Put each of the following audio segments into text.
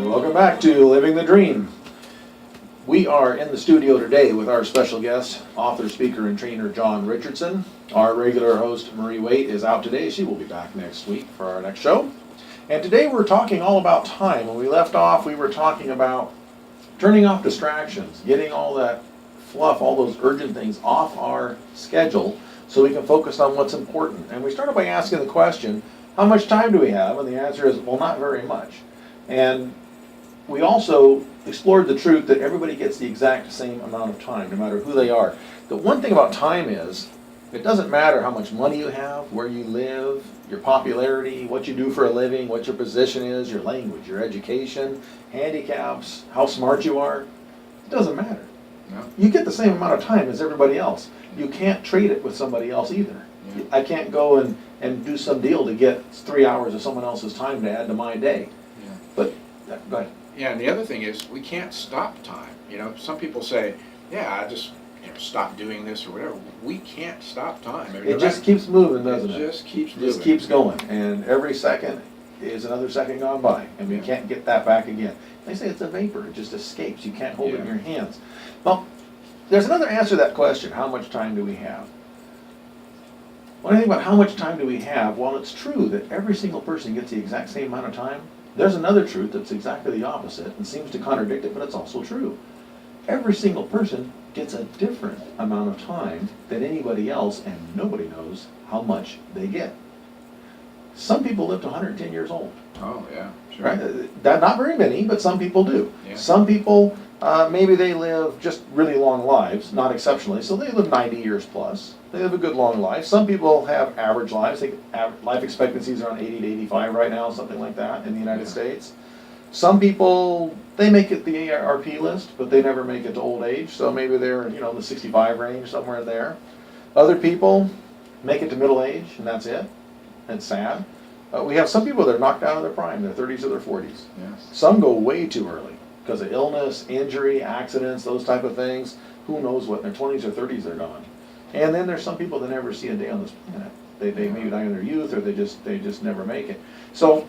Welcome back to Living the Dream. We are in the studio today with our special guest, author, speaker, and trainer John Richardson. Our regular host, Marie Waite, is out today. She will be back next week for our next show. And today we're talking all about time. When we left off, we were talking about turning off distractions, getting all that fluff, all those urgent things off our schedule so we can focus on what's important. And we started by asking the question, how much time do we have? And the answer is, well, not very much. And we also explored the truth that everybody gets the exact same amount of time, no matter who they are. The one thing about time is, it doesn't matter how much money you have, where you live, your popularity, what you do for a living, what your position is, your language, your education, handicaps, how smart you are. It doesn't matter. No. You get the same amount of time as everybody else. You can't trade it with somebody else either. Yeah. I can't go and do some deal to get 3 hours of someone else's time to add to my day. Yeah. But, go ahead. Yeah, and the other thing is, we can't stop time. You know, some people say, yeah, I just stop doing this or whatever. We can't stop time. I mean, It just keeps moving, doesn't it? It just keeps moving. It just keeps going, and every second is another second gone by, and we can't get that back again. They say it's a vapor, it just escapes, you can't hold it in your hands. Well, there's another answer to that question, how much time do we have? When I think about how much time do we have, well, it's true that every single person gets the exact same amount of time. There's another truth that's exactly the opposite and seems to contradict it, but it's also true. Every single person gets a different amount of time than anybody else, and nobody knows how much they get. Some people live to 110 years old. Oh, yeah, sure. Right? Not very many, but some people do. Yeah. Some people, maybe they live just really long lives, not exceptionally, so they live 90 years plus. They live a good long life. Some people have average lives. Life expectancies are around 80 to 85 right now, something like that in the United States. Some people, they make it the AARP list, but they never make it to old age, so maybe they're in the 65 range, somewhere in there. Other people make it to middle age, and that's it. It's sad. We have some people that are knocked out of their prime, their 30s or their 40s. Yes. Some go way too early because of illness, injury, accidents, those type of things. Who knows what in their 20s or 30s they're gone. And then there's some people that never see a day on this planet. They maybe die in their youth, or they just never make it. So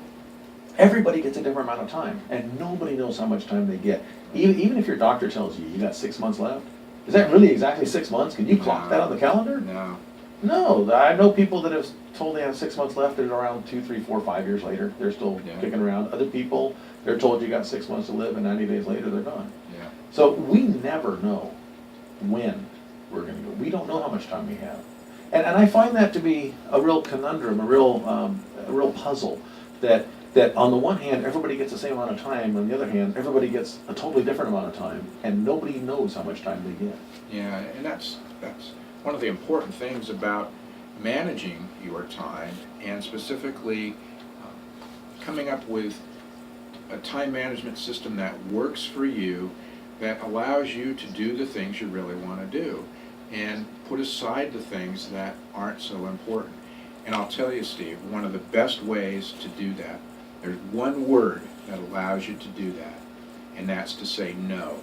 everybody gets a different amount of time, and nobody knows how much time they get. Even if your doctor tells you got 6 months left, is that really exactly 6 months? Can you clock that on the calendar? No. No, I know people that have told they have 6 months left, they're around 2, 3, 4, 5 years later, they're still kicking around. Other people, they're told you got 6 months to live, and 90 days later, they're gone. Yeah. So we never know when we're going to go. We don't know how much time we have. And I find that to be a real conundrum, a real puzzle, that on the one hand, everybody gets the same amount of time, on the other hand, everybody gets a totally different amount of time, and nobody knows how much time they get. Yeah, and that's one of the important things about managing your time, and specifically coming up with a time management system that works for you, that allows you to do the things you really want to do, and put aside the things that aren't so important. And I'll tell you, Steve, one of the best ways to do that, there's one word that allows you to do that, and that's to say no.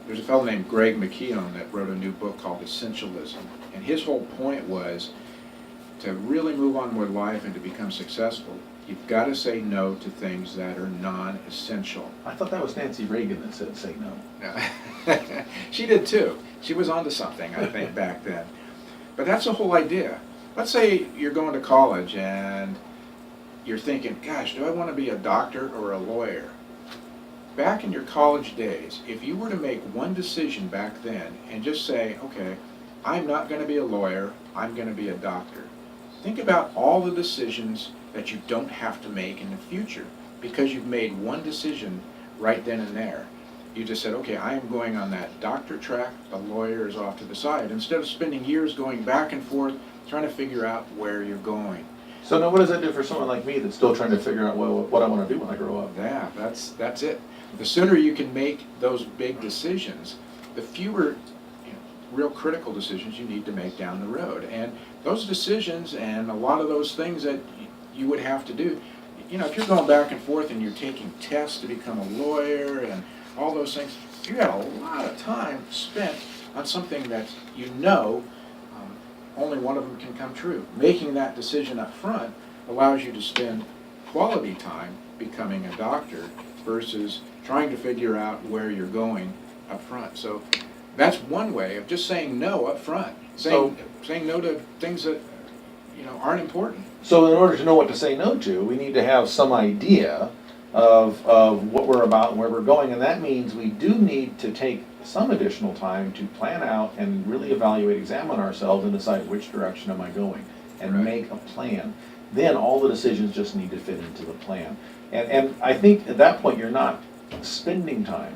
There's a fellow named Greg McKeown that wrote a new book called Essentialism, and his whole point was to really move on with life and to become successful, you've got to say no to things that are non-essential. I thought that was Nancy Reagan that said say no. She did too. She was onto something, I think, back then. But that's the whole idea. Let's say you're going to college and you're thinking, gosh, do I want to be a doctor or a lawyer? Back in your college days, if you were to make one decision back then and just say, okay, I'm not going to be a lawyer, I'm going to be a doctor. Think about all the decisions that you don't have to make in the future because you've made one decision right then and there. You just said, okay, I am going on that doctor track, the lawyer is off to the side, instead of spending years going back and forth trying to figure out where you're going. So now what does that do for someone like me that's still trying to figure out what I want to do when I grow up? Yeah, that's it. The sooner you can make those big decisions, the fewer real critical decisions you need to make down the road. And those decisions and a lot of those things that you would have to do, if you're going back and forth and you're taking tests to become a lawyer and all those things, you got a lot of time spent on something that only one of them can come true. Making that decision up front allows you to spend quality time becoming a doctor versus trying to figure out where you're going up front. So that's one way of just saying no up front, saying no to things that aren't important. So in order to know what to say no to, we need to have some idea of what we're about and where we're going, and that means we do need to take some additional time to plan out and really evaluate, examine ourselves and decide which direction am I going, and Right. make a plan. Then all the decisions just need to fit into the plan. And I think at that point you're not spending time,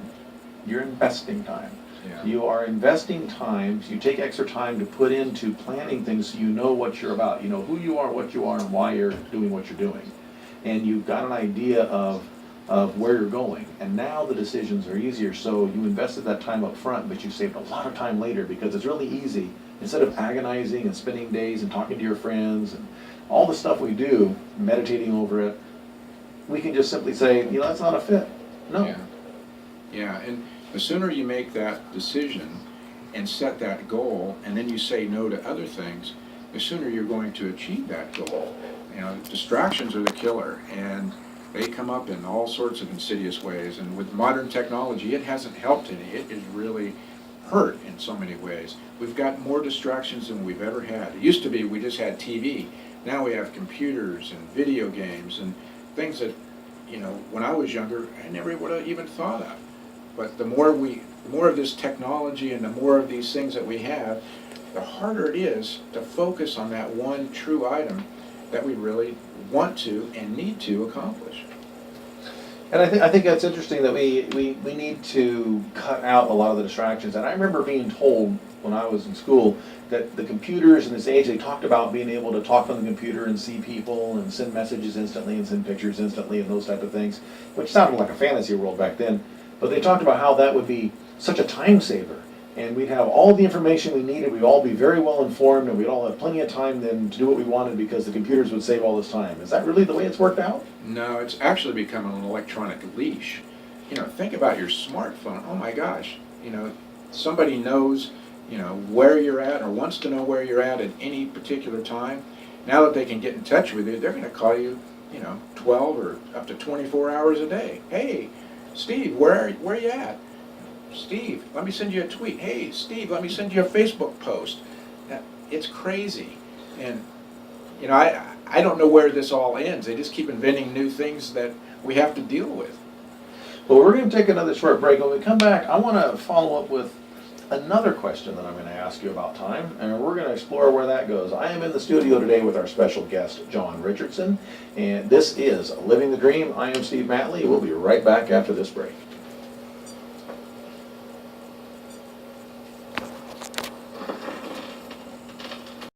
you're investing time. Yeah. You are investing time, you take extra time to put into planning things so you know what you're about. You know who you are, what you are, and why you're doing what you're doing. And you've got an idea of where you're going. And now the decisions are easier. So you invested that time up front, but you saved a lot of time later because it's really easy. Instead of agonizing and spending days and talking to your friends and all the stuff we do, meditating over it, we can just simply say, that's not a fit. No. Yeah. Yeah, and the sooner you make that decision and set that goal, and then you say no to other things, the sooner you're going to achieve that goal. Distractions are the killer, and they come up in all sorts of insidious ways. And with modern technology, it hasn't helped any. It has really hurt in so many ways. We've got more distractions than we've ever had. It used to be we just had TV. Now we have computers and video games and things that, when I was younger, I never would have even thought of. But the more of this technology and the more of these things that we have, the harder it is to focus on that one true item that we really want to and need to accomplish. And I think that's interesting that we need to cut out a lot of the distractions. And I remember being told when I was in school that the computers in this age, they talked about being able to talk on the computer and see people and send messages instantly and send pictures instantly and those type of things, which sounded like a fantasy world back then. But they talked about how that would be such a time saver. And we'd have all the information we needed, we'd all be very well informed, and we'd all have plenty of time then to do what we wanted because the computers would save all this time. Is that really the way it's worked out? No, it's actually become an electronic leash. Think about your smartphone. Oh my gosh, somebody knows, where you're at or wants to know where you're at any particular time. Now that they can get in touch with you, they're going to call you, 12 or up to 24 hours a day. Hey, Steve, where you at? Steve, let me send you a tweet. Hey, Steve, let me send you a Facebook post. It's crazy. And, I don't know where this all ends. They just keep inventing new things that we have to deal with. Well, we're going to take another short break. When we come back, I want to follow up with another question that I'm going to ask you about time, and we're going to explore where that goes. I am in the studio today with our special guest, John Richardson, and this is Living the Dream. I am Steve Matley. We'll be right back after this break.